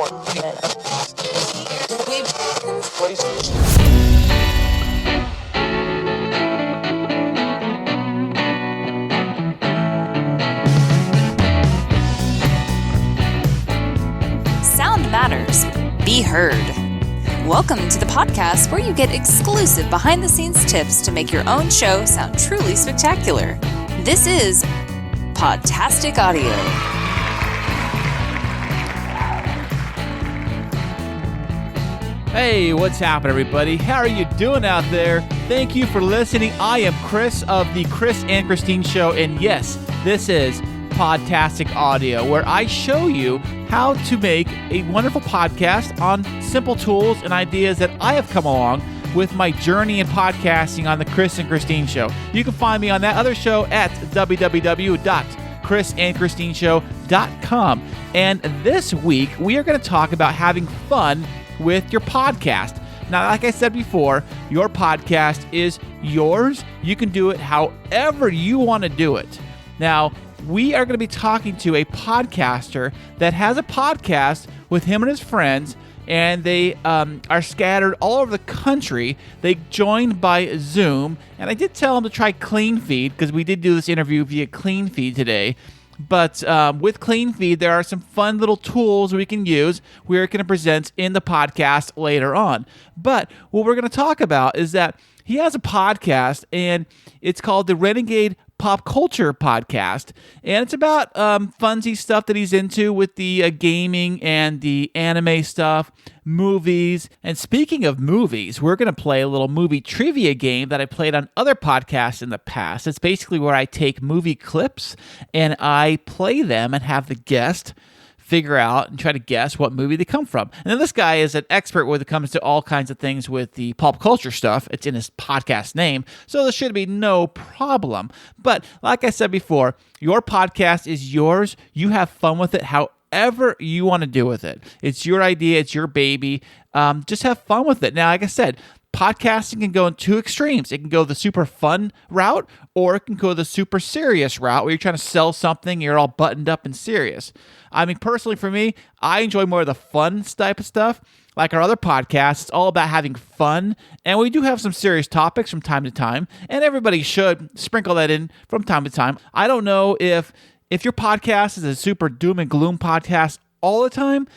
Sound matters. Be heard. Welcome to the podcast where you get exclusive behind-the-scenes tips to make your own show sound truly spectacular. This is Podtastic Audio. Hey, what's happening, everybody? How are you doing out there? Thank you for listening. I am Chris of the Chris and Christine Show, and yes, this is Podtastic Audio, where I show you how to make a wonderful podcast on simple tools and ideas that I have come along with my journey in podcasting on the Chris and Christine Show. You can find me on that other show at www.chrisandchristineshow.com. And this week, we are going to talk about having fun with your podcast. Now, like I said before, your podcast is yours. You can do it however you want to do it. Now, we are going to be talking to a podcaster that has a podcast with him and his friends, and they are scattered all over the country. They joined by Zoom, and I did tell them to try Clean Feed because we did do this interview via Clean Feed today. But with Clean Feed, there are some fun little tools we can use. We're going to present in the podcast later on. But what we're going to talk about is that he has a podcast, and it's called the Renegade Pop Culture podcast, and it's about funsy stuff that he's into with the gaming and the anime stuff, movies. And speaking of movies, we're going to play a little movie trivia game that I played on other podcasts in the past. It's basically where I take movie clips and I play them and have the guest figure out and try to guess what movie they come from. And then this guy is an expert when it comes to all kinds of things with the pop culture stuff. It's in his podcast name, so there should be no problem. But like I said before, your podcast is yours. You have fun with it however you want to do with it. It's your idea. It's your baby. Just have fun with it. Now, like I said, podcasting can go in two extremes. It can go the super fun route, or it can go the super serious route where you're trying to sell something, you're all buttoned up and serious. I mean, personally for me, I enjoy more of the fun type of stuff. Like our other podcasts, it's all about having fun, and we do have some serious topics from time to time, and everybody should sprinkle that in from time to time. I don't know if your podcast is a super doom and gloom podcast all the time.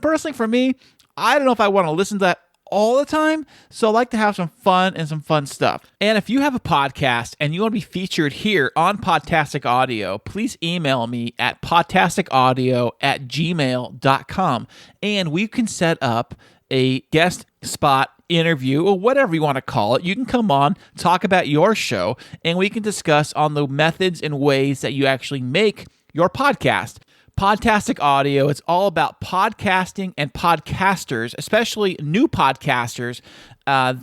Personally for me, I don't know if I want to listen to that all the time, so I like to have some fun and some fun stuff. And if you have a podcast and you want to be featured here on Podtastic Audio, please email me at podtasticaudio@gmail.com, and we can set up a guest spot interview or whatever you want to call it. You can come on, talk about your show, and we can discuss on the methods and ways that you actually make your podcast. Podtastic Audio, it's all about podcasting and podcasters, especially new podcasters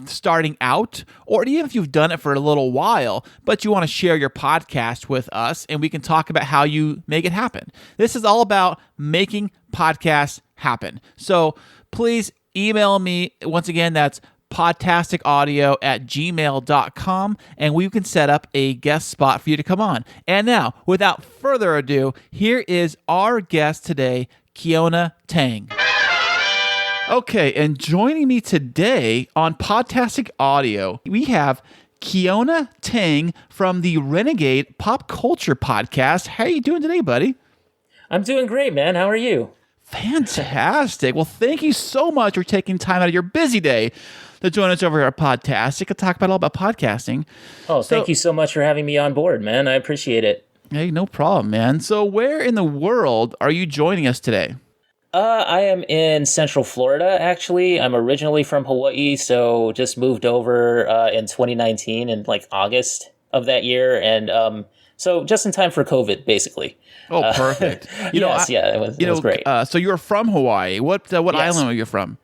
starting out, or even if you've done it for a little while, but you want to share your podcast with us, and we can talk about how you make it happen. This is all about making podcasts happen. So please email me. Once again, that's podtasticaudio@gmail.com, and we can set up a guest spot for you to come on. And now, without further ado, here is our guest today, Keona Tang. Okay, and joining me today on Podtastic Audio, we have Keona Tang from the Renegade Pop Culture podcast. How are you doing today, buddy? I'm doing great, man. How are you? Fantastic. Well, thank you so much for taking time out of your busy day to join us over here at Podtastic and talk about all about podcasting. Oh, thank you so much for having me on board, man. I appreciate it. Hey, no problem, man. So where in the world are you joining us today? I am in Central Florida, actually. I'm originally from Hawaii, so just moved over in 2019 in like August of that year. And so just in time for COVID, basically. Oh, perfect. It was great. So you're from Hawaii. What Yes. island are you from?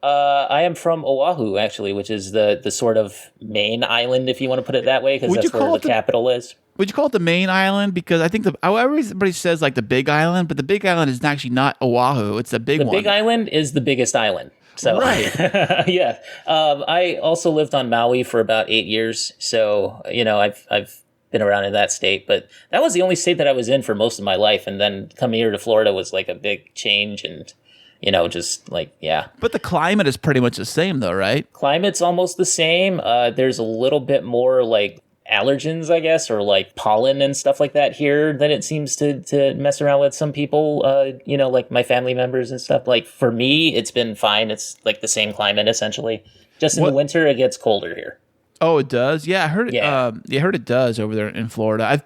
I am from Oahu, actually, which is the sort of main island, if you want to put it that way, because that's where the capital is. Would you call it the main island? Because I think everybody says like the big island, but the big island is actually not Oahu. It's the big one. The big island is the biggest island. So, right. Yeah. I also lived on Maui for about 8 years. So, I've been around in that state, but that was the only state that I was in for most of my life. And then coming here to Florida was like a big change. And just like, yeah. But the climate is pretty much the same, though, right? Climate's almost the same. There's a little bit more like allergens, I guess, or like pollen and stuff like that here than it seems to mess around with some people, like my family members and stuff. Like for me, it's been fine. It's like the same climate essentially. Just in the winter, it gets colder here. Oh, it does? Yeah, I heard it. Yeah. I heard it does over there in Florida.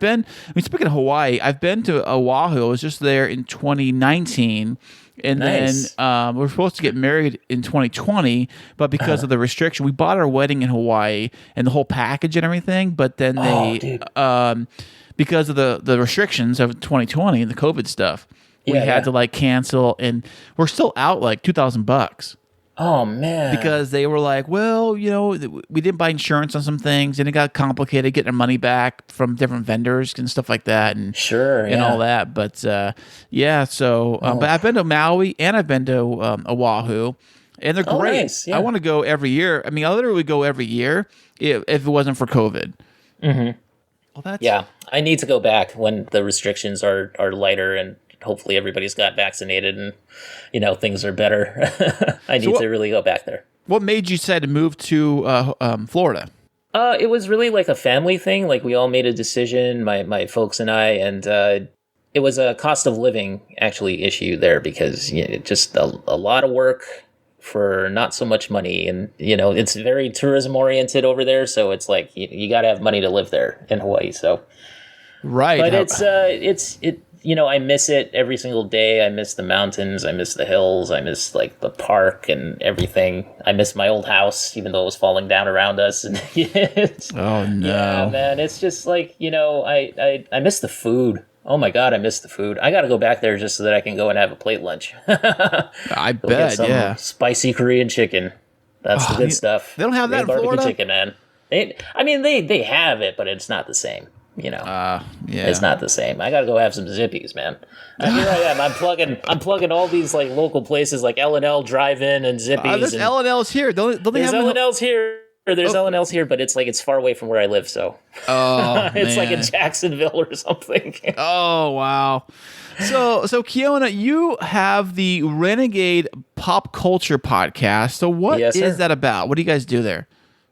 Speaking of Hawaii, I've been to Oahu. I was just there in 2019. And Nice. then we're supposed to get married in 2020, but because of the restriction, we bought our wedding in Hawaii and the whole package and everything. But then because of the restrictions of 2020 and the COVID stuff, we had to like cancel, and we're still out like $2,000. Oh man! Because they were like, well, we didn't buy insurance on some things, and it got complicated getting our money back from different vendors and stuff like that, and all that. But but I've been to Maui and I've been to Oahu, and they're great. Nice. Yeah. I want to go every year. I mean, I literally go every year if it wasn't for COVID. Mm-hmm. Well, I need to go back when the restrictions are lighter and hopefully everybody's got vaccinated and things are better. I need to really go back there. What made you decide to move to Florida? It was really like a family thing. Like we all made a decision, my folks and I, and it was a cost of living actually issue there because just a lot of work for not so much money, and it's very tourism oriented over there, so it's like you got to have money to live there in Hawaii. So right, but I miss it every single day. I miss the mountains. I miss the hills. I miss like the park and everything. I miss my old house, even though it was falling down around us. And oh no, yeah, man! It's just like I miss the food. Oh my God, I miss the food. I got to go back there just so that I can go and have a plate lunch. I bet, yeah. Spicy Korean chicken. That's the good stuff. They don't have that in Florida? Barbecue chicken, man. They have it, but it's not the same. It's not the same. I gotta go have some Zippies, man. Here I am. I'm plugging all these like local places like L&L Drive-In and Zippies. There's L&L's here. Don't they there's have L&L's here. There's L&L's here, but it's far away from where I live. So it's like in Jacksonville or something. Oh wow. So Keona, you have the Renegade Pop Culture podcast. So what is that about? What do you guys do there?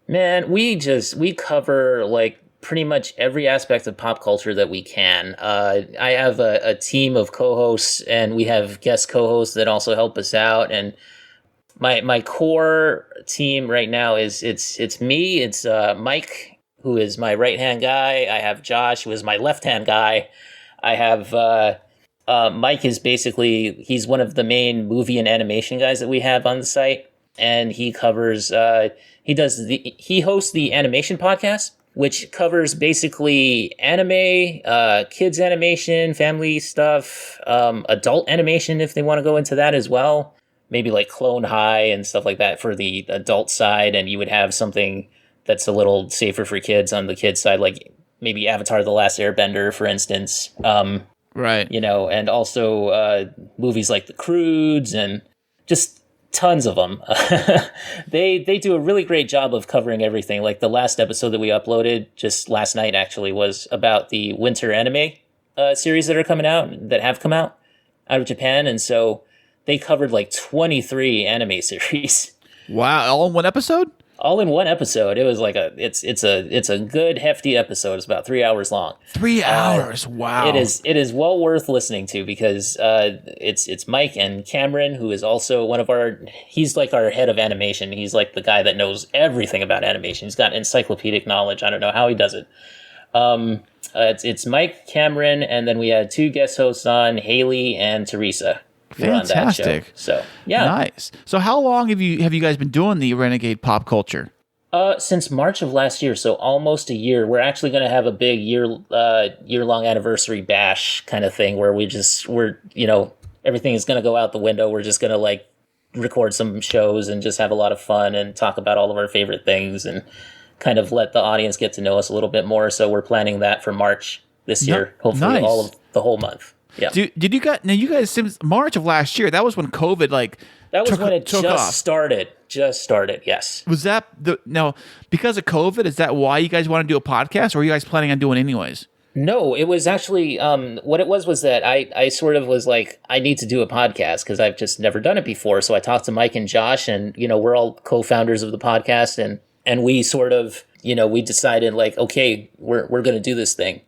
Man, we cover like pretty much every aspect of pop culture that we can. I have a team of co-hosts, and we have guest co-hosts that also help us out. And my core team right now is it's me, it's Mike, who is my right-hand guy. I have Josh, who is my left-hand guy. I have Mike is basically, he's one of the main movie and animation guys that we have on the site, and he covers he hosts the animation podcast, which covers basically anime, kids animation, family stuff, adult animation if they want to go into that as well. Maybe like Clone High and stuff like that for the adult side, and you would have something that's a little safer for kids on the kids side, like maybe Avatar: The Last Airbender, for instance. Right. And also movies like The Croods and just tons of them. They do a really great job of covering everything. Like the last episode that we uploaded just last night actually was about the winter anime series that have come out of Japan. And so they covered like 23 anime series. Wow. All in one episode? All in one episode. It was like it's a good hefty episode. It's about 3 hours long. 3 hours. Wow. It is well worth listening to because it's Mike and Cameron, who is also he's like our head of animation. He's like the guy that knows everything about animation. He's got encyclopedic knowledge. I don't know how he does it. It's Mike, Cameron, and then we had two guest hosts on, Haley and Teresa. Fantastic. So yeah, nice. So how long have you guys been doing the Renegade Pop Culture? Since March of last year, so almost a year. We're actually going to have a big year-long anniversary bash kind of thing where everything is going to go out the window. We're just going to like record some shows and just have a lot of fun and talk about all of our favorite things and kind of let the audience get to know us a little bit more. So we're planning that for March this year. Hopefully nice. all of the whole month. Yeah. Did you guys since March of last year? That was when COVID That was when it just started. Just started. Yes. Was that because of COVID? Is that why you guys want to do a podcast, or are you guys planning on doing it anyways? No, it was actually what it was that I sort of was like, I need to do a podcast because I've just never done it before. So I talked to Mike and Josh, and we're all co-founders of the podcast, and we sort of we decided like, okay, we're going to do this thing.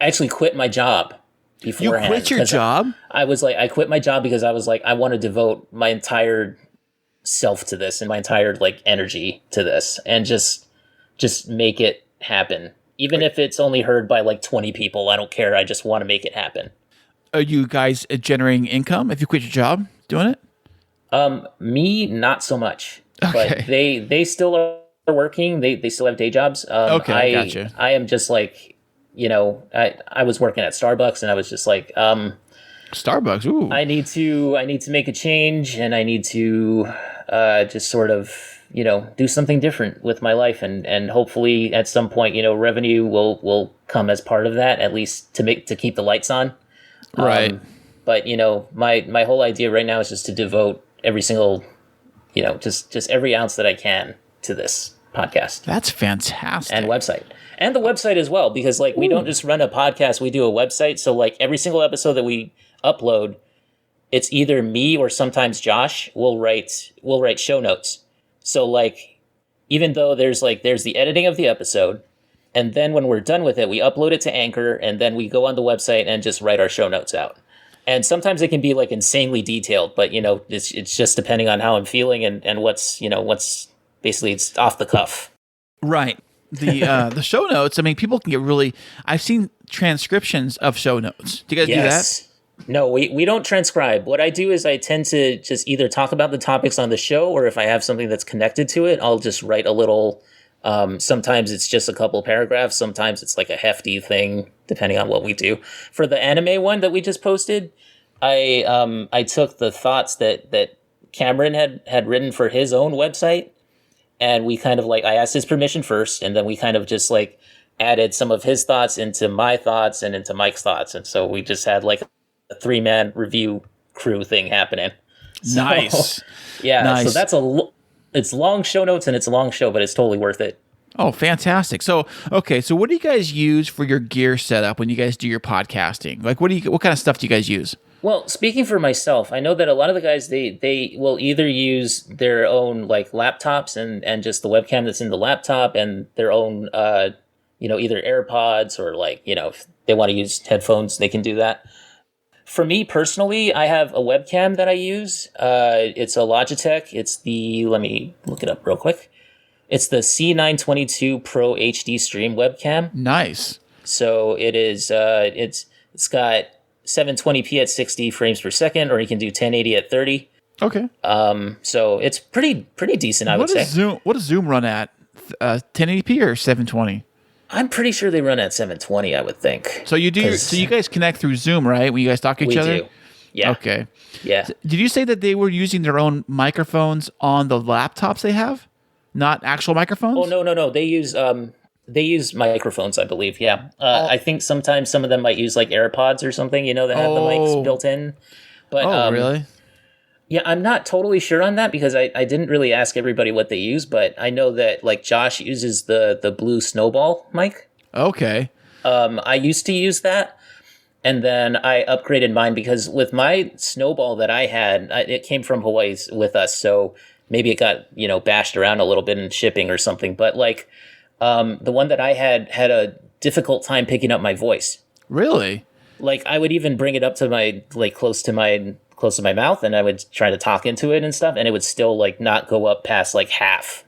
I actually quit my job beforehand. You quit your job? I quit my job because I was like, I want to devote my entire self to this and my entire like energy to this and just make it happen. Even if it's only heard by like 20 people, I don't care. I just want to make it happen. Are you guys generating income if you quit your job doing it? Me, not so much. Okay. But they still are working. They still have day jobs. Okay, I gotcha. I am just like, I was working at Starbucks and I was just like, Starbucks, ooh. I need to make a change and I need to just sort of do something different with my life, and hopefully at some point, revenue will come as part of that, at least to keep the lights on. Right. But my whole idea right now is just to devote every single, just every ounce that I can to this podcast. That's fantastic. And website. And the website as well, because like we don't just run a podcast, we do a website. So like every single episode that we upload, it's either me or sometimes Josh will write show notes. So like, even though there's the editing of the episode, and then when we're done with it, we upload it to Anchor, and then we go on the website and just write our show notes out. And sometimes it can be like insanely detailed, but it's just depending on how I'm feeling and what's basically it's off the cuff. Right. The show notes, I mean, people can get really, I've seen transcriptions of show notes. Do you guys do that? No, we don't transcribe. What I do is I tend to just either talk about the topics on the show, or if I have something that's connected to it, I'll just write a little, sometimes it's just a couple paragraphs, sometimes it's like a hefty thing, depending on what we do. For the anime one that we just posted, I took the thoughts that Cameron had written for his own website, and we kind of like, I asked his permission first, and then we kind of just like added some of his thoughts into my thoughts and into Mike's thoughts. And so we just had like a 3-man review crew thing happening. Nice. Yeah. Nice. So it's long show notes and it's a long show, but it's totally worth it. Oh, fantastic. So, okay. So what do you guys use for your gear setup when you guys do your podcasting? Like what kind of stuff do you guys use? Well, speaking for myself, I know that a lot of the guys, they will either use their own like laptops and just the webcam that's in the laptop and their own, either AirPods or like, if they want to use headphones, they can do that. For me personally, I have a webcam that I use. It's a Logitech. It's let me look it up real quick. It's the C922 Pro HD Stream webcam. Nice. So it is, it's got 720p at 60 frames per second, or you can do 1080 at 30. Okay. So it's pretty decent, I would say. What does Zoom run at? 1080p or 720? I'm pretty sure they run at 720, I would think. So you do. So you guys connect through Zoom, right? When you guys talk to each other? We do. Yeah. Okay. Yeah. Did you say that they were using their own microphones on the laptops they have, not actual microphones? Oh no. They use microphones, I believe. Yeah. I think sometimes some of them might use like AirPods or something. That have the mics built in. But really? Yeah, I'm not totally sure on that because I didn't really ask everybody what they use, but I know that like Josh uses the Blue Snowball mic. Okay. I used to use that, and then I upgraded mine because with my Snowball that I had, it came from Hawaii with us, so maybe it got bashed around a little bit in shipping or something. But like the one that I had a difficult time picking up my voice. Really? Like I would even bring it up to my close to my mouth, and I would try to talk into it and stuff, and it would still like not go up past like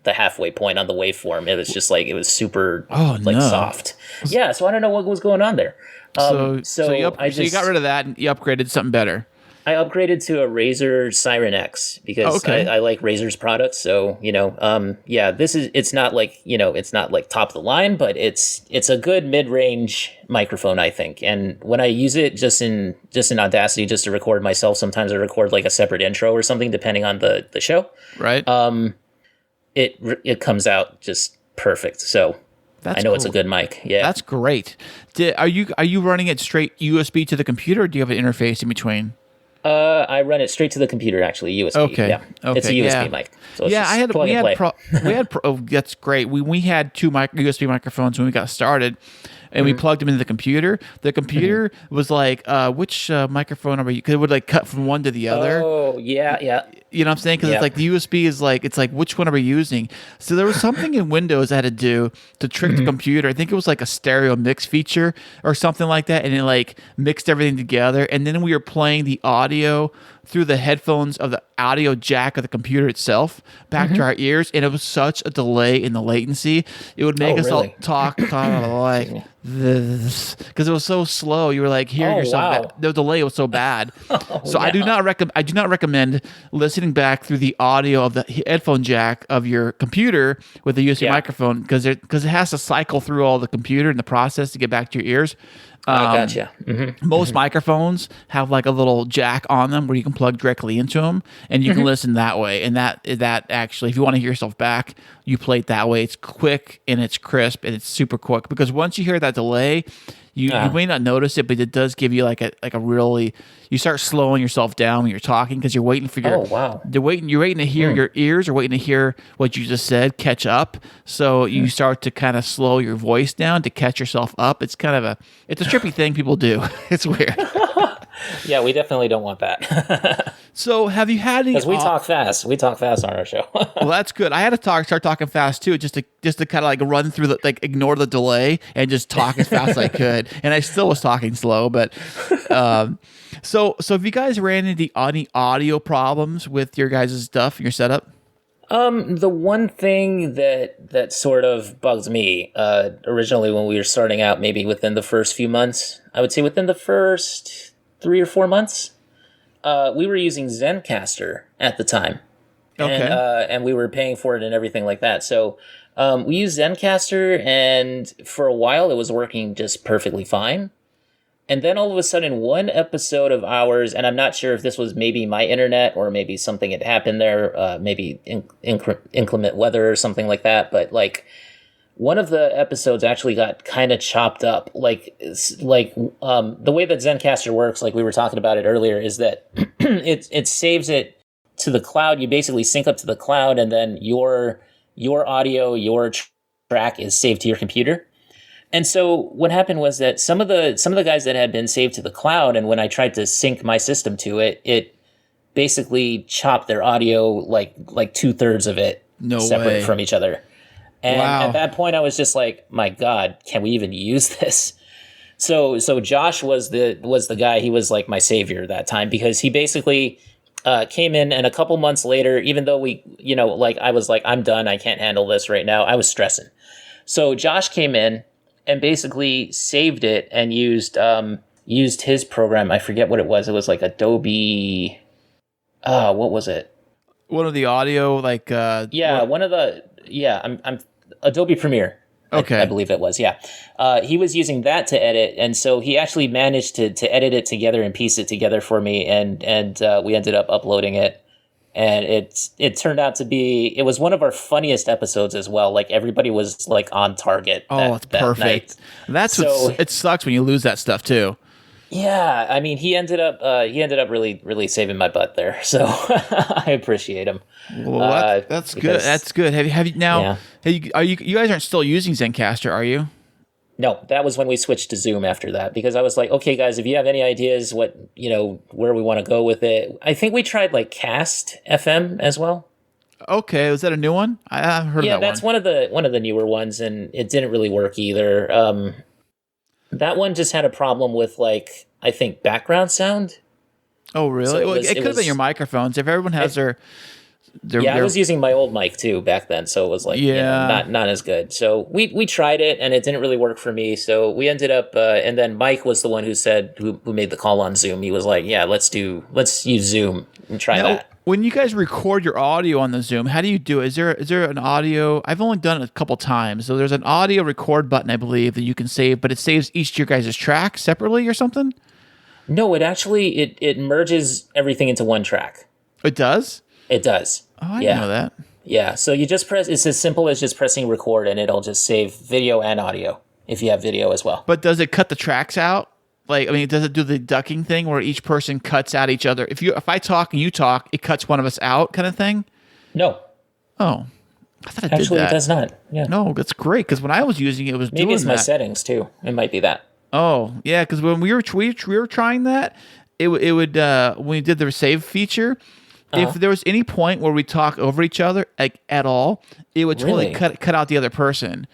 the halfway point on the waveform. It was just like it was super soft. Yeah, so I don't know what was going on there. So you got rid of that and you upgraded to something better. I upgraded to a Razer Siren X because I like Razer's products. So, it's not like top of the line, but it's a good mid-range microphone, I think. And when I use it just in Audacity, just to record myself, sometimes I record like a separate intro or something, depending on the show. Right. It comes out just perfect. So I know cool. It's a good mic. Yeah. That's great. Are you running it straight USB to the computer, or do you have an interface in between? I run it straight to the computer, actually. USB. Okay. Yeah. Okay. It's a USB mic. So it's we had that's great. We had two USB microphones when we got started, and we plugged them into the computer. The computer was like, which microphone are you? Because it would like cut from one to the other. Oh, yeah. You know what I'm saying? Because it's like the USB is like, it's like, which one are we using? So there was something in Windows I had to do to trick the computer. I think it was like a stereo mix feature or something like that. And it like mixed everything together. And then we were playing the audio through the headphones of the audio jack of the computer itself back to our ears. And it was such a delay in the latency. It would make us all talk kind of like this because it was so slow. You were like hearing yourself. The delay was so bad. I do not recommend listening back through the audio of the headphone jack of your computer with a USB microphone because it has to cycle through all the computer and the process to get back to your ears. I gotcha. Most microphones have like a little jack on them where you can plug directly into them, and you can listen that way. And that actually, if you want to hear yourself back, you play it that way. It's quick and it's crisp and it's super quick because once you hear that delay, you may not notice it, but it does give you like a really. You start slowing yourself down when you're talking because you're waiting for your. You're waiting to hear your ears, or waiting to hear what you just said catch up. So you start to kind of slow your voice down to catch yourself up. It's kind of it's a trippy thing people do. It's weird. Yeah, we definitely don't want that. So have you had any? Because we talk fast. We talk fast on our show. Well, that's good. I had to start talking fast too, just to kind of like run through ignore the delay and just talk as fast as I could. And I still was talking slow, but so have you guys ran into any audio problems with your guys' stuff, your setup? The one thing that sort of bugged me originally when we were starting out, maybe within the first few months, I would say within the first 3 or 4 months, we were using Zencastr at the time. Okay. And we were paying for it and everything like that. So we used Zencastr, and for a while it was working just perfectly fine. And then all of a sudden, one episode of ours, and I'm not sure if this was maybe my internet or maybe something had happened there, maybe inclement weather or something like that. But like one of the episodes actually got kind of chopped up. The way that Zencastr works, like we were talking about it earlier, is that it saves it to the cloud. You basically sync up to the cloud, and then your audio, your track is saved to your computer. And so what happened was that some of the guys that had been saved to the cloud, and when I tried to sync my system to it, it basically chopped their audio like 2/3 of it separate from each other. And at that point, I was just like, my God, can we even use this? So Josh was the guy. He was like my savior that time because he basically came in, and a couple months later, even though I was like, I'm done. I can't handle this right now. I was stressing. So Josh came in and basically saved it and used his program. I forget what it was. It was like Adobe. What was it? One of the audio, I'm Adobe Premiere. Okay, I believe it was. Yeah, he was using that to edit, and so he actually managed to edit it together and piece it together for me, and we ended up uploading it. And it turned out to be, it was one of our funniest episodes as well. Like everybody was like on target. It's perfect. Night. It sucks when you lose that stuff too. Yeah, I mean, he ended up really, really saving my butt there. So I appreciate him. Well, that's good. That's good. Have you now? Yeah. You guys aren't still using Zencastr, are you? No, that was when we switched to Zoom after that, because I was like, okay, guys, if you have any ideas where we want to go with it. I think we tried like Cast FM as well. Okay, was that a new one? I haven't heard of that one. Yeah, that's one of the newer ones, and it didn't really work either. That one just had a problem with I think background sound. Oh, really? So it could have been your microphones. If everyone has their I was using my old mic too back then, so it was not as good. So we tried it, and it didn't really work for me. So we ended up, and then Mike was the one who made the call on Zoom. He was like, "Yeah, let's use Zoom and try that." When you guys record your audio on the Zoom, how do you do it? Is there an audio? I've only done it a couple times. So there's an audio record button, I believe, that you can save, but it saves each of your guys' tracks separately or something? No, it actually it merges everything into one track. It does? It does. Oh, I didn't know that. Yeah, so you just press, it's as simple as just pressing record, and it'll just save video and audio if you have video as well. But does it cut the tracks out? Does it do the ducking thing where each person cuts out each other? If I talk and you talk, it cuts one of us out kind of thing? No. Oh. I thought it Actually, did that. it does not. Yeah. No, that's great because when I was using it, it was Maybe doing it's my that. settings too. It might be that. Oh, yeah, because when we were trying that, it would when we did the save feature, if there was any point where we talk over each other like at all, it would totally Really? cut out the other person.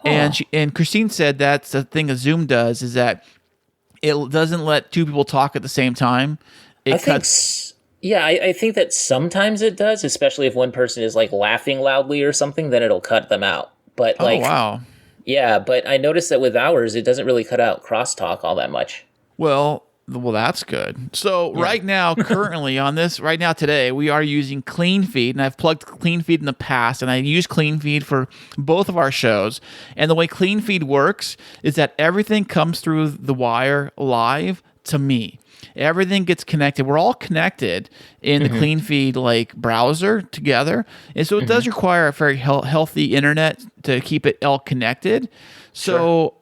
And Christine said that's the thing a Zoom does is that it doesn't let two people talk at the same time. It cuts. I think that sometimes it does, especially if one person is like laughing loudly or something, then it'll cut them out. But Oh wow. yeah, but I noticed that with ours, it doesn't really cut out crosstalk all that much. Well, that's good. So right now, currently on this, right now today, we are using Clean Feed, and I've plugged Clean Feed in the past, and I use Clean Feed for both of our shows. And the way Clean Feed works is that everything comes through the wire live to me. Everything gets connected. We're all connected in the Clean Feed like browser together, and so it does require a very healthy internet to keep it all connected. So,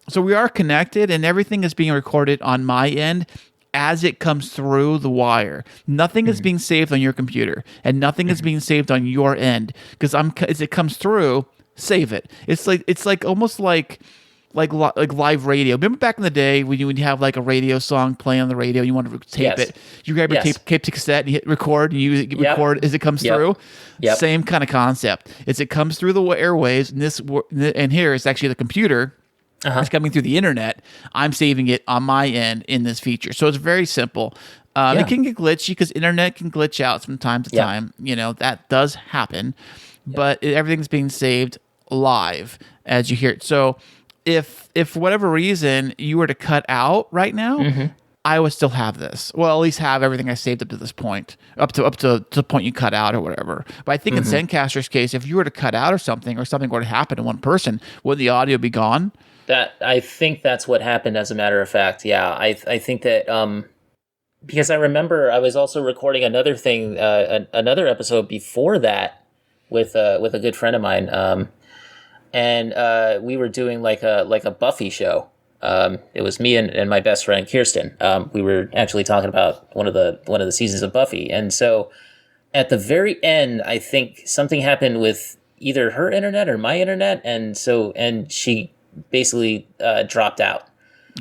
so we are connected, and everything is being recorded on my end as it comes through the wire. Nothing is being saved on your computer, and nothing is being saved on your end because as it comes through, save it. It's like almost like live radio. Remember back in the day when you would have like a radio song playing on the radio, you want to tape it. You grab your tape cassette and hit record, and you record as it comes through. Same kind of concept. As it comes through the airwaves, and here it's actually the computer. It's coming through the internet. I'm saving it on my end in this feature. So it's very simple. It can get glitchy because internet can glitch out from time to time. You know, that does happen. But everything's being saved live as you hear it. So if for whatever reason you were to cut out right now, I would still have this. Well, at least have everything I saved up to this point, up to the point you cut out or whatever. But I think in Zencastr's case, if you were to cut out or something were to happen to one person, would the audio be gone? That I think that's what happened. As a matter of fact, yeah, I think that because I remember I was also recording another thing, another episode before that with a good friend of mine, and we were doing like a Buffy show. It was me and my best friend Kirsten. We were actually talking about one of the seasons of Buffy, and so at the very end, I think something happened with either her internet or my internet, and she basically dropped out.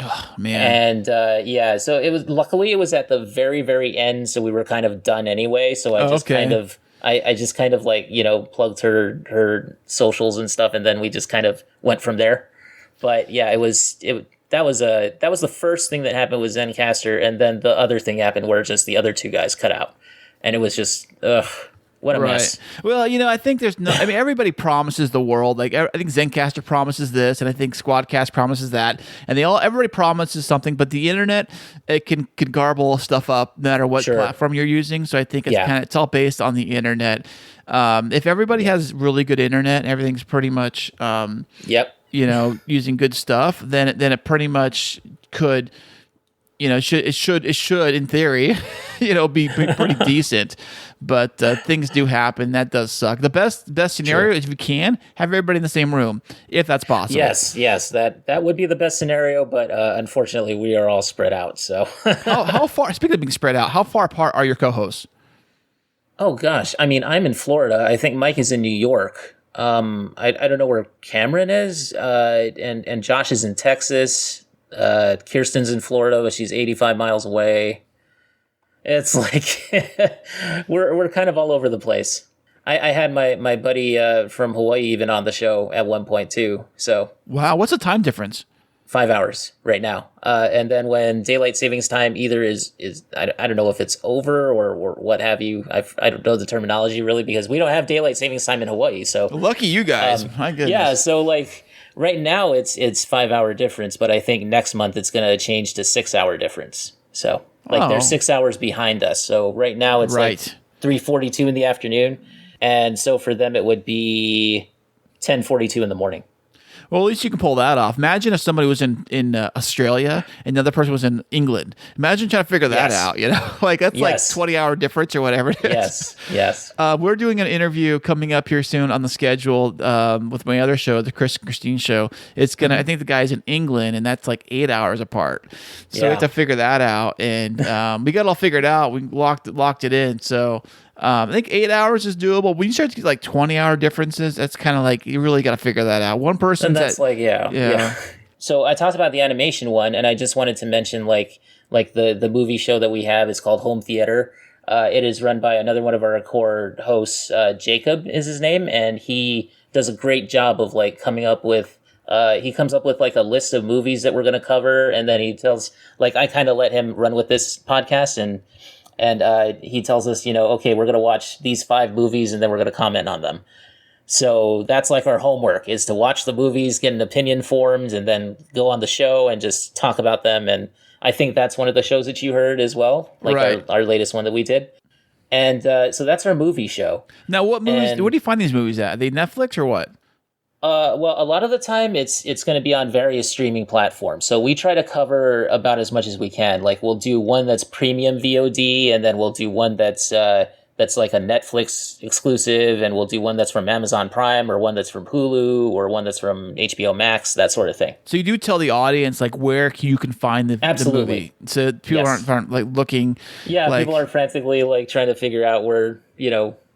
Oh man. And so luckily it was at the very, very end, so we were kind of done anyway. So I just kind of I just kind of like, plugged her socials and stuff, and then we just kind of went from there. But yeah, that was the first thing that happened with Zencastr, and then the other thing happened where just the other two guys cut out. And it was just what a mess. Well, I think everybody promises the world. Like, I think Zencastr promises this, and I think Squadcast promises that, and everybody promises something. But the internet, it can garble stuff up no matter what platform you're using. So I think it's all based on the internet. If everybody has really good internet, and everything's pretty much using good stuff, then it pretty much could. It should in theory, be pretty decent, but things do happen. That does suck. The best scenario is if you can have everybody in the same room, if that's possible. Yes, that would be the best scenario, but unfortunately, we are all spread out. So, how far? Speaking of being spread out, how far apart are your co-hosts? Oh gosh, I mean, I'm in Florida. I think Mike is in New York. I don't know where Cameron is, and Josh is in Texas. Kirsten's in Florida, but she's 85 miles away. It's like we're kind of all over the place. I had my buddy from Hawaii even on the show at one point too. So wow, what's the time difference? 5 hours right now. And then when daylight savings time either is I don't know if it's over or what have you. I don't know the terminology really because we don't have daylight savings time in Hawaii. So lucky you guys. My goodness. Yeah. So like. Right now, it's 5 hour difference, but I think next month it's going to change to 6 hour difference. So, they're 6 hours behind us. So right now it's like 3:42 in the afternoon, and so for them it would be 10:42 in the morning. Well, at least you can pull that off. Imagine if somebody was in Australia and the other person was in England. Imagine trying to figure that out, Like, that's like 20-hour difference or whatever it is. Yes. We're doing an interview coming up here soon on the schedule with my other show, the Chris and Christine show. It's going to, I think the guy's in England, and that's like 8 hours apart. So we have to figure that out. And we got it all figured out. We locked it in. So I think 8 hours is doable. When you start to get like 20-hour differences, that's kind of like, you really got to figure that out. One person. And that's yeah. So I talked about the animation one, and I just wanted to mention like the movie show that we have is called Home Theater. It is run by another one of our core hosts, Jacob is his name, and he does a great job of like coming up with. He comes up with like a list of movies that we're going to cover, and then he tells, like, I kind of let him run with this podcast, and he tells us, okay, we're going to watch these 5 movies, and then we're going to comment on them. So that's like our homework, is to watch the movies, get an opinion formed, and then go on the show and just talk about them. And I think that's one of the shows that you heard as well, like right. our latest one that we did. And so that's our movie show. Now, what movies? Where do you find these movies at? Are they Netflix or what? Well, a lot of the time it's going to be on various streaming platforms. So we try to cover about as much as we can. Like we'll do one that's premium VOD, and then we'll do one that's like a Netflix exclusive, and we'll do one that's from Amazon Prime, or one that's from Hulu, or one that's from HBO Max, that sort of thing. So you do tell the audience like where you can find the movie, so people aren't like looking. Yeah, like, people are frantically like trying to figure out where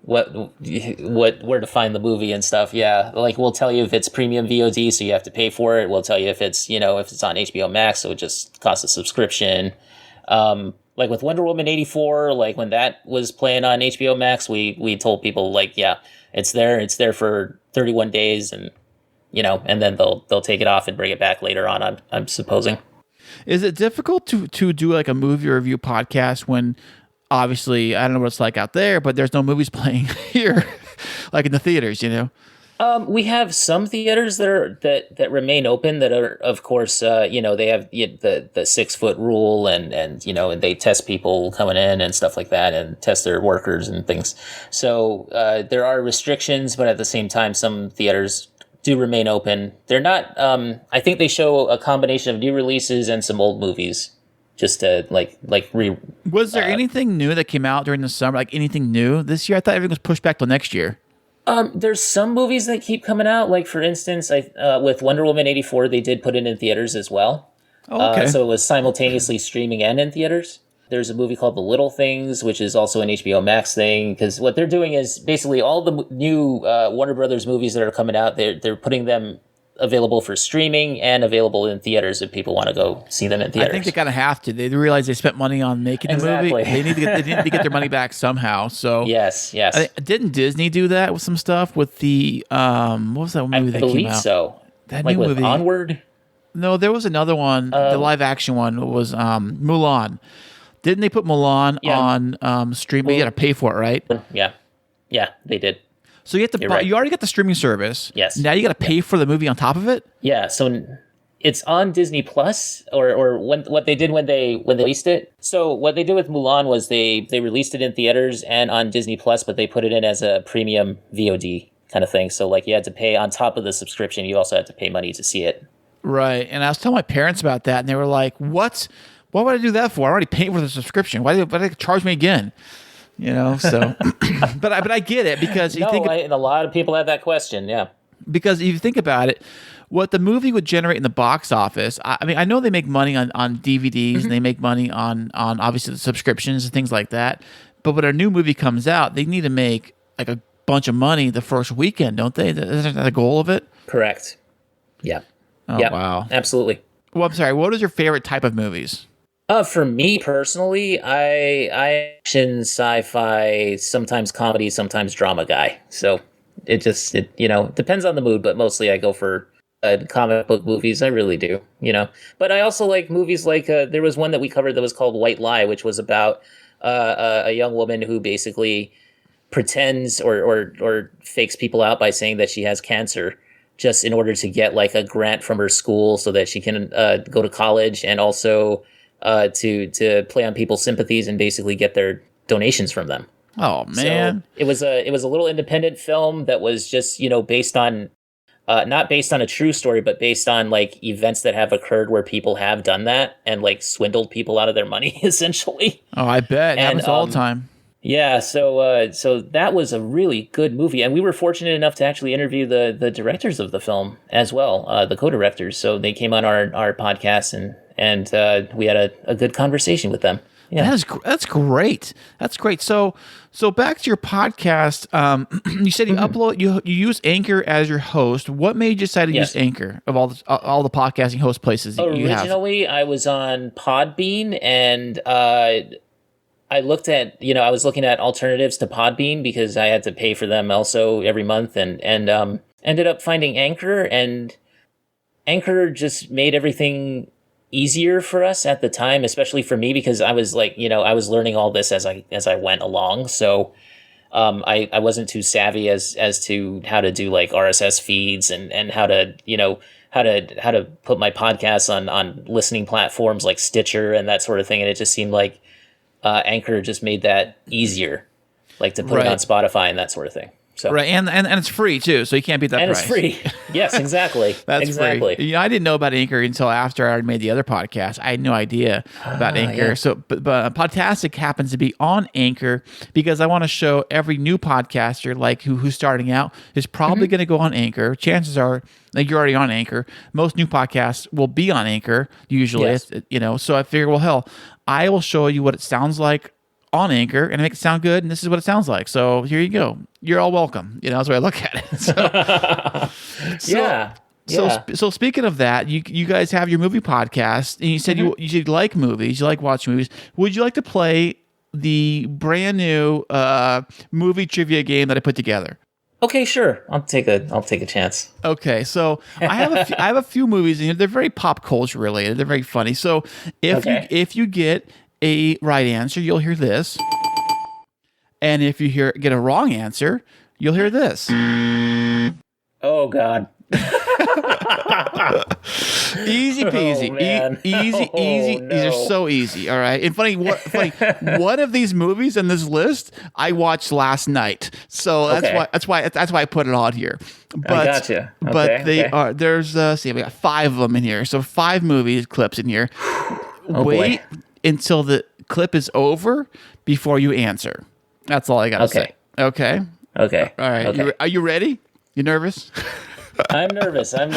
where to find the movie and stuff. Yeah, like we'll tell you if it's premium VOD, so you have to pay for it. We'll tell you if it's if it's on HBO Max, so it just costs a subscription. Like with Wonder Woman 84, like when that was playing on HBO Max, we told people like, yeah, it's there for 31 days, and and then they'll take it off and bring it back later on. I'm supposing. Is it difficult to do like a movie review podcast when obviously I don't know what it's like out there, but there's no movies playing here, like in the theaters, We have some theaters that remain open that are, of course, they have the 6-foot rule and they test people coming in and stuff like that, and test their workers and things. So there are restrictions, but at the same time, some theaters do remain open. They're not. I think they show a combination of new releases and some old movies. Just to Was there anything new that came out during the summer? Like anything new this year? I thought everything was pushed back till next year. There's some movies that keep coming out. Like for instance, with Wonder Woman 84, they did put it in theaters as well. Oh, okay. So it was simultaneously streaming and in theaters. There's a movie called The Little Things, which is also an HBO Max thing. Because what they're doing is basically all the new Warner Brothers movies that are coming out, they're putting them available for streaming and available in theaters if people want to go see them in theaters. I think they kind of have to. They realize they spent money on making the movie. They need to get their money back somehow. So yes. Didn't Disney do that with some stuff with the what was that movie that came out? I believe so. That like new with movie. Onward? No, there was another one. The live action one was Mulan. Didn't they put Mulan on streaming? You got to pay for it, right? Yeah, they did. So you have to buy, you already got the streaming service. Yes. Now you got to pay for the movie on top of it. Yeah. So it's on Disney Plus, or what they did when they released it. So what they did with Mulan was they released it in theaters and on Disney Plus, but they put it in as a premium VOD kind of thing. So like you had to pay on top of the subscription. You also had to pay money to see it. Right. And I was telling my parents about that, and they were like, "What? What would I do that for? I already paid for the subscription. Why did they charge me again?" So, but I get it because and a lot of people have that question. Yeah, because if you think about it, what the movie would generate in the box office. I mean, I know they make money on DVDs and they make money on obviously the subscriptions and things like that. But when a new movie comes out, they need to make like a bunch of money the first weekend, don't they? Isn't that the goal of it? Correct. Yeah. Oh, wow. Absolutely. Well, I'm sorry. What is your favorite type of movies? For me personally, I action, sci-fi, sometimes comedy, sometimes drama guy. So it depends on the mood, but mostly I go for comic book movies. I really do, But I also like movies like there was one that we covered that was called White Lie, which was about a young woman who basically pretends or fakes people out by saying that she has cancer, just in order to get like a grant from her school so that she can go to college, and also to play on people's sympathies and basically get their donations from them. Oh man. So it was a little independent film that was just, based on not based on a true story, but based on like events that have occurred where people have done that and like swindled people out of their money essentially. Oh, I bet. It happens all the time. Yeah, so that was a really good movie, and we were fortunate enough to actually interview the directors of the film as well, the co-directors. So they came on our podcast, and we had a good conversation with them. Yeah. That's great. That's great. So back to your podcast. You said you upload. You use Anchor as your host. What made you decide to use Anchor of all the podcasting host places that you have? Originally, I was on Podbean, and I looked at, I was looking at alternatives to Podbean because I had to pay for them also every month, and ended up finding Anchor, and Anchor just made everything easier for us at the time, especially for me, because I was like, I was learning all this as I went along. So I wasn't too savvy as to how to do like RSS feeds and how to, how to put my podcasts on listening platforms like Stitcher and that sort of thing. And it just seemed like Anchor just made that easier, like to put it on Spotify and that sort of thing. So. Right, and it's free too, so you can't beat that price. And it's free. Yes, exactly. That's exactly. free. I didn't know about Anchor until after I made the other podcast. I had no idea about Anchor. Yeah. So, but Podtastic happens to be on Anchor because I want to show every new podcaster, like who's starting out, is probably going to go on Anchor. Chances are, like, you're already on Anchor. Most new podcasts will be on Anchor usually. Yes. So I figure, well, hell, I will show you what it sounds like on Anchor and make it sound good, and this is what it sounds like. So here you go. You're all welcome. That's the way I look at it. So speaking of that, you guys have your movie podcast, and you said you like movies, you like watching movies. Would you like to play the brand new movie trivia game that I put together? Okay, sure. I'll take a chance. Okay, so I have a few movies in here. They're very pop culture related. They're very funny. So if you get a right answer, you'll hear this. And if you get a wrong answer, you'll hear this. Oh, God. Easy peasy. Easy. No. These are so easy, all right? And funny, one of these movies in this list I watched last night. So that's why I put it on here. But, I gotcha. Okay, but they are, there's, we got 5 of them in here. So 5 movie clips in here. Wait until the clip is over before you answer. That's all I got to say. Okay? Okay. All right. Okay. Are you ready? You nervous? I'm nervous, man.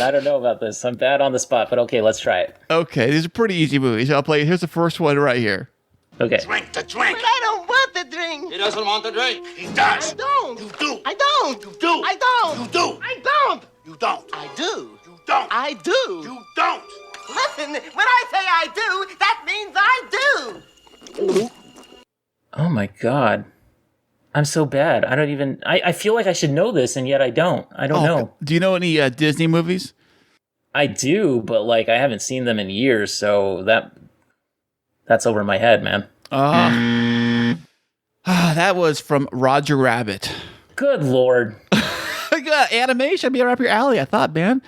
I don't know about this. I'm bad on the spot, but okay, let's try it. Okay, these are pretty easy movies. I'll play. Here's the first one right here. Okay. Drink the drink. But I don't want the drink. He doesn't want the drink. He does. I don't. You do. I don't. You do. I don't. You do. I don't. You don't. I do. You don't. I do. You don't. Listen, when I say I do, that means I do. Oh my God. I'm so bad. I don't even. I feel like I should know this, and yet I don't. I don't know. Do you know any Disney movies? I do, but like I haven't seen them in years, so that's over my head, man. That was from Roger Rabbit. Good Lord. Animation be right up your alley, I thought, man.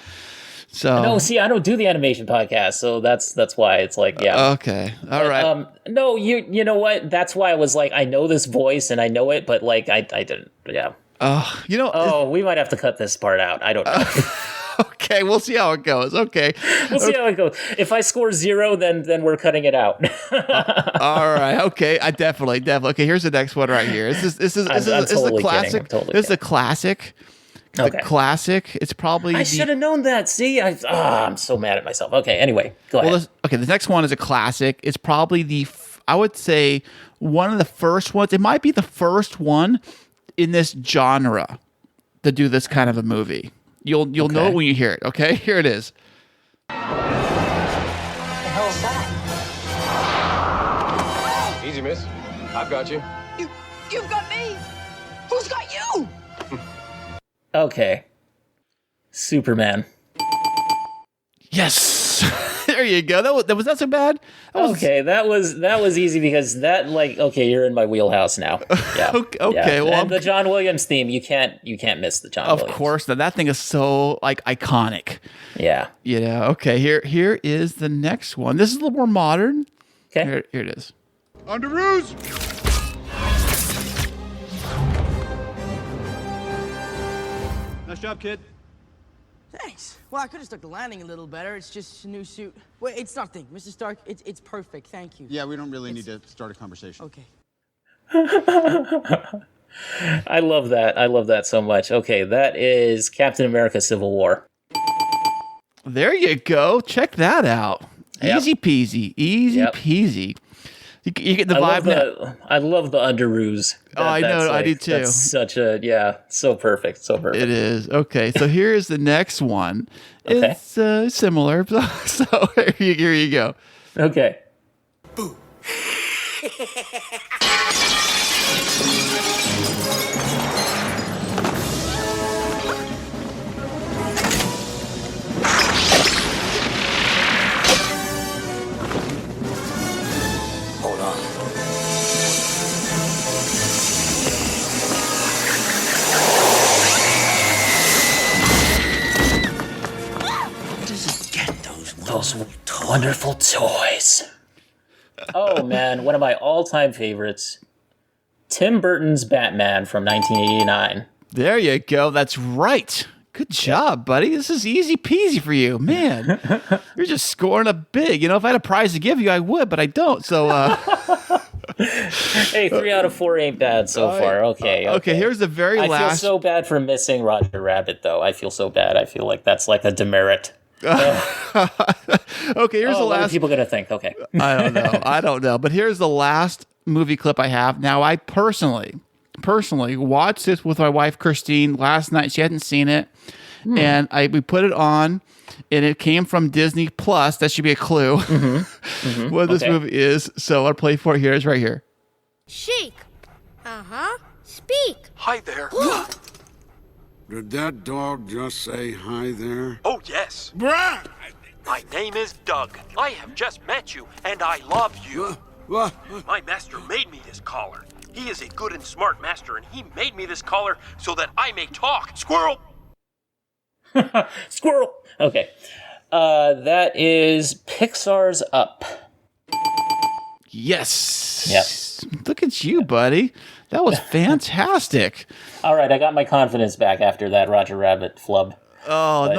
So No, see, I don't do the animation podcast, so that's why it's like, yeah. Okay. All right. No, you know what? That's why I was like, I know this voice and I know it, but like I didn't. Yeah. Oh, we might have to cut this part out. I don't know. Okay, we'll see how it goes. Okay. We'll see how it goes. If I score 0, then we're cutting it out. All right. Okay. I definitely. Okay. Here's the next one right here. This is totally a classic. kidding. This is a classic. The classic. It's probably. I should have known that. See, I'm so mad at myself. Okay. Anyway, go ahead. Okay. The next one is a classic. It's probably I would say one of the first ones. It might be the first one in this genre to do this kind of a movie. You'll know it when you hear it. Okay. Here it is. The hell is that? Easy, miss. I've got you. You've got me. Who's got you? Okay. Superman. Yes. There you go. That was not so bad. That was easy because that, like, okay, you're in my wheelhouse now. Yeah. Okay. Yeah. Well, and the John Williams theme, you can't miss the John Williams. Of course. Now that thing is so like iconic. Yeah. Okay. Here is the next one. This is a little more modern. Okay. Here it is. Underoos! Nice job, kid. Thanks. Well, I could have stuck the landing a little better. It's just a new suit. Wait, it's nothing. Mr. Stark, it's perfect. Thank you. Yeah, we don't really need to start a conversation. Okay. I love that. I love that so much. Okay, that is Captain America Civil War. There you go. Check that out. Yep. Easy peasy. Easy Yep. peasy. You get the vibe now. I love the underoos. I know, I do too. That's such a so perfect, so perfect. It is. Okay, so here is the next one. Okay. It's similar. So here you go. Okay. Hold on. Where does it get those Wonderful toys. Oh man, one of my all-time favorites. Tim Burton's Batman from 1989. There you go. That's right. Good job, buddy. This is easy peasy for you, man. You're just scoring up big. You know, if I had a prize to give you, I would, but I don't. So, Hey, 3 out of 4 ain't bad so far. Okay. Here's the very I last. feel so bad for missing Roger Rabbit, though. I feel so bad. I feel like that's like a demerit. Okay, here's the What are last. people gonna think? Okay. I don't know. But here's the last movie clip I have. Now, I personally watched this with my wife Christine last night. She hadn't seen it, and we put it on, and it came from Disney Plus. That should be a clue what this movie is. So I'll play for it here. It's right here. Sheik. Speak. Hi there. Did that dog just say hi there? Oh, yes. Bruh! My name is Doug. I have just met you, and I love you. What? My master made me this collar. He is a good and smart master, and he made me this collar so that I may talk. Squirrel! Squirrel. Okay. That is Pixar's Up. Yes. Yep. Look at you, buddy. That was fantastic. All right, I got my confidence back after that Roger Rabbit flub. Oh, But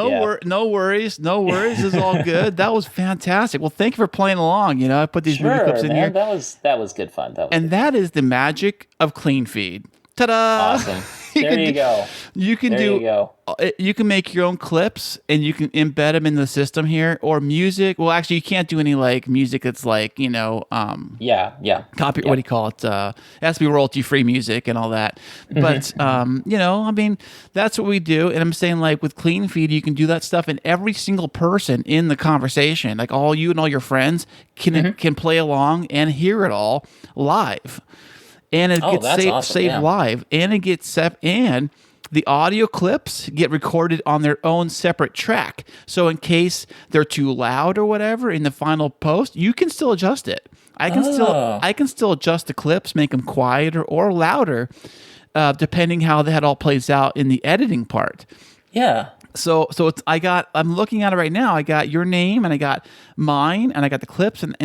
no worries. No worries. It's all good. That was fantastic. Well, thank you for playing along. You know, I put these movie clips in here. That was good fun. That is the magic of Clean Feed. Ta-da! Awesome. There you go. You can you can make your own clips and you can embed them in the system here, or music. Well, actually, you can't do any like music that's like, you know, copy. What do you call it? It has to be royalty free music and all that. But you know, I mean, that's what we do. And I'm saying, like, with Clean Feed, you can do that stuff, and every single person in the conversation, like all you and all your friends, can play along and hear it all live. And it gets saved live, and it gets set, and the audio clips get recorded on their own separate track. So in case they're too loud or whatever in the final post, you can still adjust it. I can still adjust the clips, make them quieter or louder, depending how that all plays out in the editing part. Yeah. So I'm looking at it right now. I got your name, and I got mine, and I got the clips, and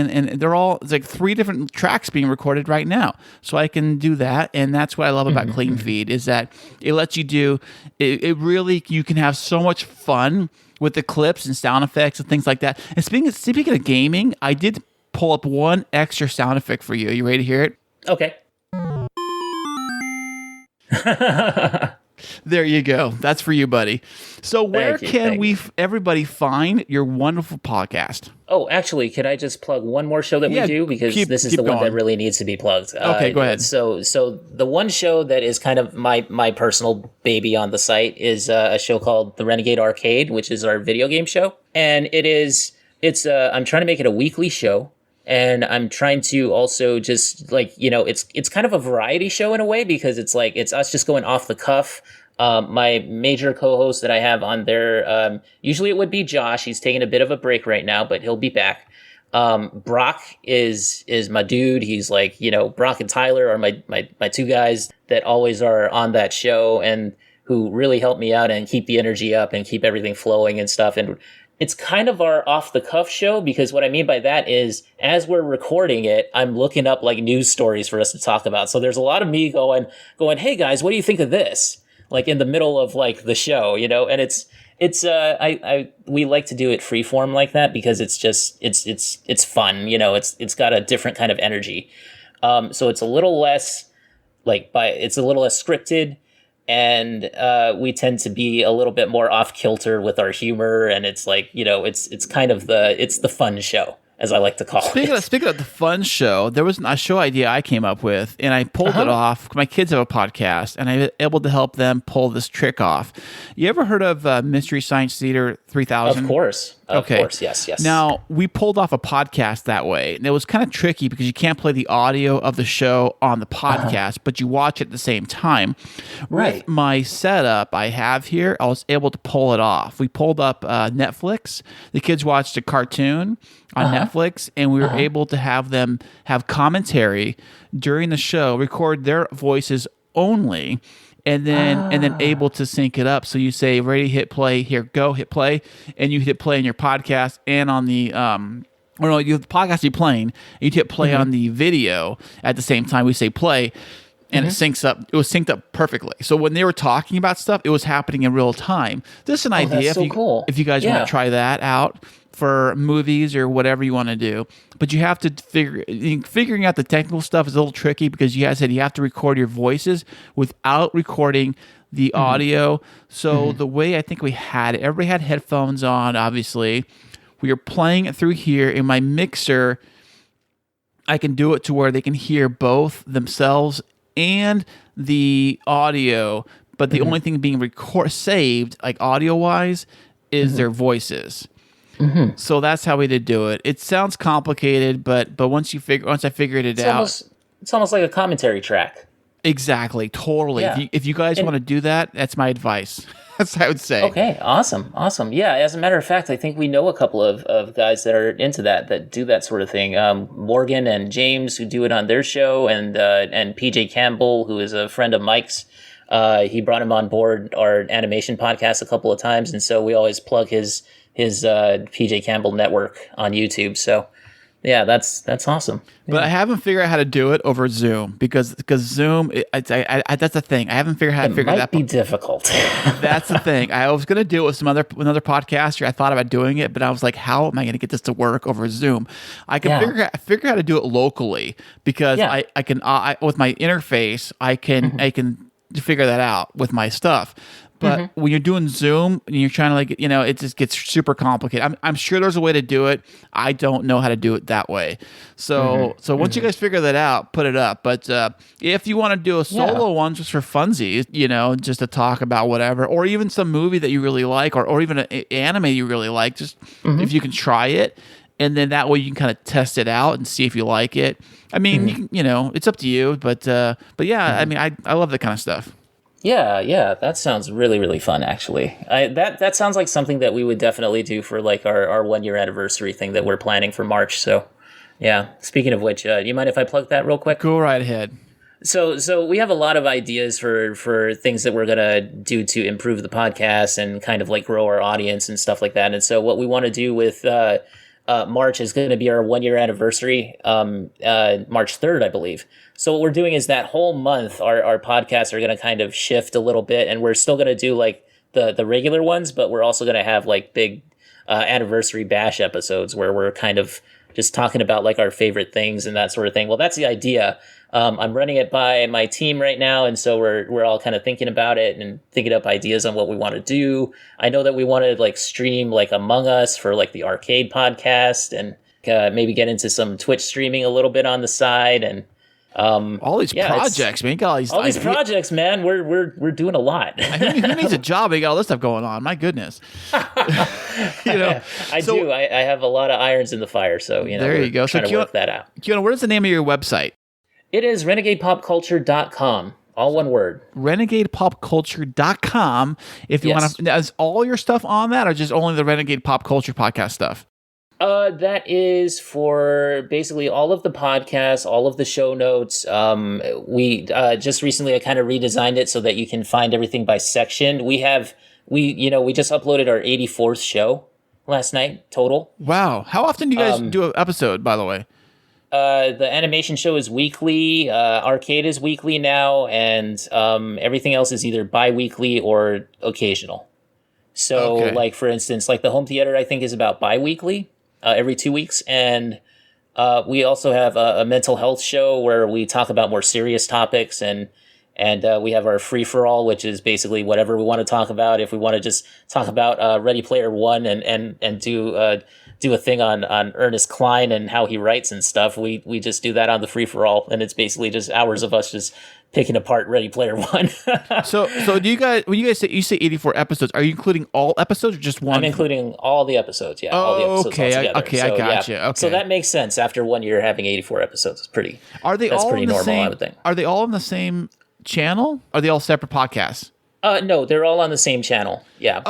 they're all, it's like 3 different tracks being recorded right now. So I can do that, and that's what I love about Clean Feed, is that it lets you do it really, you can have so much fun with the clips and sound effects and things like that. And speaking of gaming, I did pull up one extra sound effect for you. Are you ready to hear it? Okay. There you go. That's for you, buddy. So where can everybody find your wonderful podcast? Oh, actually, could I just plug one more show that we do? Because this is the one that really needs to be plugged. Okay, go ahead. So the one show that is kind of my personal baby on the site is a show called The Renegade Arcade, which is our video game show. And I'm trying to make it a weekly show. And I'm trying to also just, like, you know, it's kind of a variety show in a way, because it's like, it's us just going off the cuff. My major co-host that I have on there, usually it would be Josh. He's taking a bit of a break right now, but he'll be back. Brock is my dude. He's like, you know, Brock and Tyler are my 2 guys that always are on that show and who really help me out and keep the energy up and keep everything flowing and stuff. And it's kind of our off-the-cuff show, because what I mean by that is, as we're recording it, I'm looking up like news stories for us to talk about. So there's a lot of me going, hey guys, what do you think of this? Like in the middle of like the show, you know? And we like to do it freeform like that, because it's just, it's fun, you know, it's got a different kind of energy. So it's a little less it's a little less scripted. And we tend to be a little bit more off kilter with our humor, and it's like, you know, it's kind of it's the fun show. as I like to call it. Speaking of the fun show, there was a show idea I came up with, and I pulled it off. My kids have a podcast, and I was able to help them pull this trick off. You ever heard of Mystery Science Theater 3000? Of course. Of course, yes. Now, we pulled off a podcast that way, and it was kind of tricky because you can't play the audio of the show on the podcast, but you watch it at the same time. Right. With my setup I have here, I was able to pull it off. We pulled up Netflix. The kids watched a cartoon on Netflix, and we were able to have them have commentary during the show, record their voices only, and then able to sync it up. So you say, ready, hit play, here, go, hit play, and you hit play in your podcast and on the you the podcast you're playing, and you hit play on the video at the same time we say play, and it syncs up. It was synced up perfectly. So when they were talking about stuff, it was happening in real time. This is an idea. That's cool. If you guys want to try that out for movies or whatever you want to do, but you have to figuring out the technical stuff is a little tricky because you guys said you have to record your voices without recording the audio. So the way I think we had it, everybody had headphones on, obviously. We were playing it through here in my mixer. I can do it to where they can hear both themselves and the audio, but the only thing being saved, like audio-wise, is their voices. So that's how we did do it. It sounds complicated, but once I figured it out, it's almost like a commentary track. Exactly, totally. Yeah. If you guys want to do that, that's my advice. That's what I would say. Okay, awesome. Yeah, as a matter of fact, I think we know a couple of guys that are into that do that sort of thing. Morgan and James, who do it on their show, and PJ Campbell, who is a friend of Mike's. He brought him on board our animation podcast a couple of times, and so we always plug his PJ Campbell network on YouTube. So yeah, that's awesome. But I haven't figured out how to do it over Zoom because Zoom, that's the thing. I haven't figured out how to figure that. It might be difficult. That's the thing. I was going to do it with another podcaster. I thought about doing it, but I was like, how am I going to get this to work over Zoom? I can figure out how to do it locally because I can with my interface, I can figure that out with my stuff. But when you're doing Zoom and you're trying to it just gets super complicated. I'm sure there's a way to do it. I don't know how to do it that way. So once you guys figure that out, put it up. But if you want to do a solo one just for funsies, just to talk about whatever, or even some movie that you really like, or even an anime you really like, just if you can try it. And then that way you can kind of test it out and see if you like it. I mean, you can, it's up to you. But yeah, I mean, I love that kind of stuff. Yeah, that sounds really, really fun, actually. That sounds like something that we would definitely do for like our 1 year anniversary thing that we're planning for March. So, yeah. Speaking of which, do you mind if I plug that real quick? Go right ahead. So we have a lot of ideas for things that we're gonna do to improve the podcast and kind of like grow our audience and stuff like that. And so what we want to do with March is going to be our 1 year anniversary, March 3rd, I believe. So what we're doing is that whole month, our podcasts are going to kind of shift a little bit, and we're still going to do like the regular ones, but we're also going to have like big anniversary bash episodes where we're kind of just talking about like our favorite things and that sort of thing. Well, that's the idea. I'm running it by my team right now, and so we're all kind of thinking about it and thinking up ideas on what we want to do. I know that we want to like stream like Among Us for like the arcade podcast, and maybe get into some Twitch streaming a little bit on the side, and all these projects, man. You got all these projects, man. We're doing a lot. Who needs a job? You got all this stuff going on. My goodness. I do. I have a lot of irons in the fire. So there you go. Trying to work that out. Keona, what is the name of your website? It is renegadepopculture.com. All one word. renegadepopculture.com. If you want to, is all your stuff on that, or just only the Renegade Pop Culture podcast stuff? That is for basically all of the podcasts, all of the show notes. We just recently I kind of redesigned it so that you can find everything by section. We just uploaded our 84th show last night total. Wow. How often do you guys do an episode, by the way? The animation show is weekly. Arcade is weekly now, and everything else is either bi-weekly or occasional. So, like for instance, like the home theater, I think is about bi-weekly, every 2 weeks, and we also have a mental health show where we talk about more serious topics, and we have our free for all, which is basically whatever we want to talk about. If we want to just talk about Ready Player One and do do a thing on Ernest Cline and how he writes and stuff. We just do that on the Free for All, and it's basically just hours of us just picking apart Ready Player One. So do you guys, when you say 84 episodes, are you including all episodes or just one? I'm including all the episodes. Yeah. All the episodes altogether. Okay, I got you. Okay. So that makes sense. After 1 year having 84 episodes, that's pretty normal, I would think. Are they all on the same channel? Are they all separate podcasts? No, they're all on the same channel. Yeah.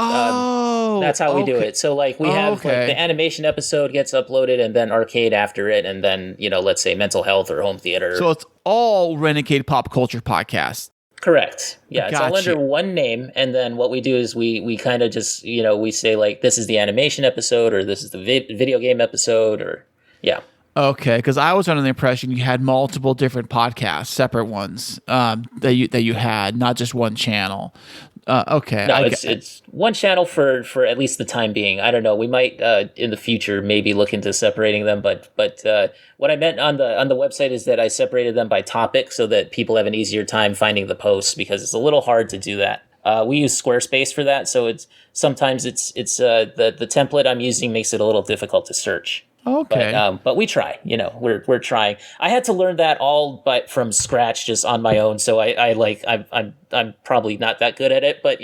That's how we do it. So like we have like the animation episode gets uploaded and then arcade after it. And then, let's say mental health or home theater. So it's all Renegade Pop Culture podcasts. Correct. Yeah. It's all under one name. And then what we do is we kind of just, we say like, this is the animation episode or this is the video game episode or yeah. Okay, because I was under the impression you had multiple different podcasts, separate ones that you had, not just one channel. Okay, no, it's one channel for at least the time being. I don't know. We might in the future maybe look into separating them, but what I meant on the website is that I separated them by topic so that people have an easier time finding the posts because it's a little hard to do that. We use Squarespace for that, so sometimes the template I'm using makes it a little difficult to search. Okay, but we try. We're trying. I had to learn that all from scratch, just on my own. So I'm probably not that good at it, but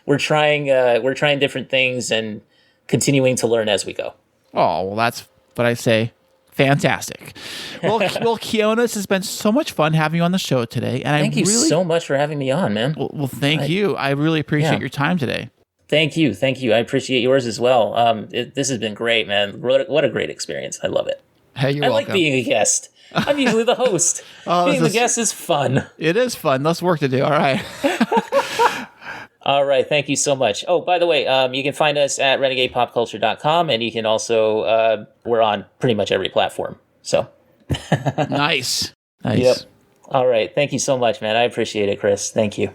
we're trying. We're trying different things and continuing to learn as we go. Oh well, that's what I say. Fantastic. Well, Keona, this has been so much fun having you on the show today, and thank you so much for having me on, man. Well, thank you. I really appreciate your time today. Thank you. I appreciate yours as well. This has been great, man. What a great experience. I love it. Hey, you're welcome. I like being a guest. I'm usually the host. Being the guest is fun. It is fun. Less work to do. All right. All right. Thank you so much. Oh, by the way, you can find us at renegadepopculture.com, and you can also, we're on pretty much every platform. So Nice. Yep. All right. Thank you so much, man. I appreciate it, Chris. Thank you.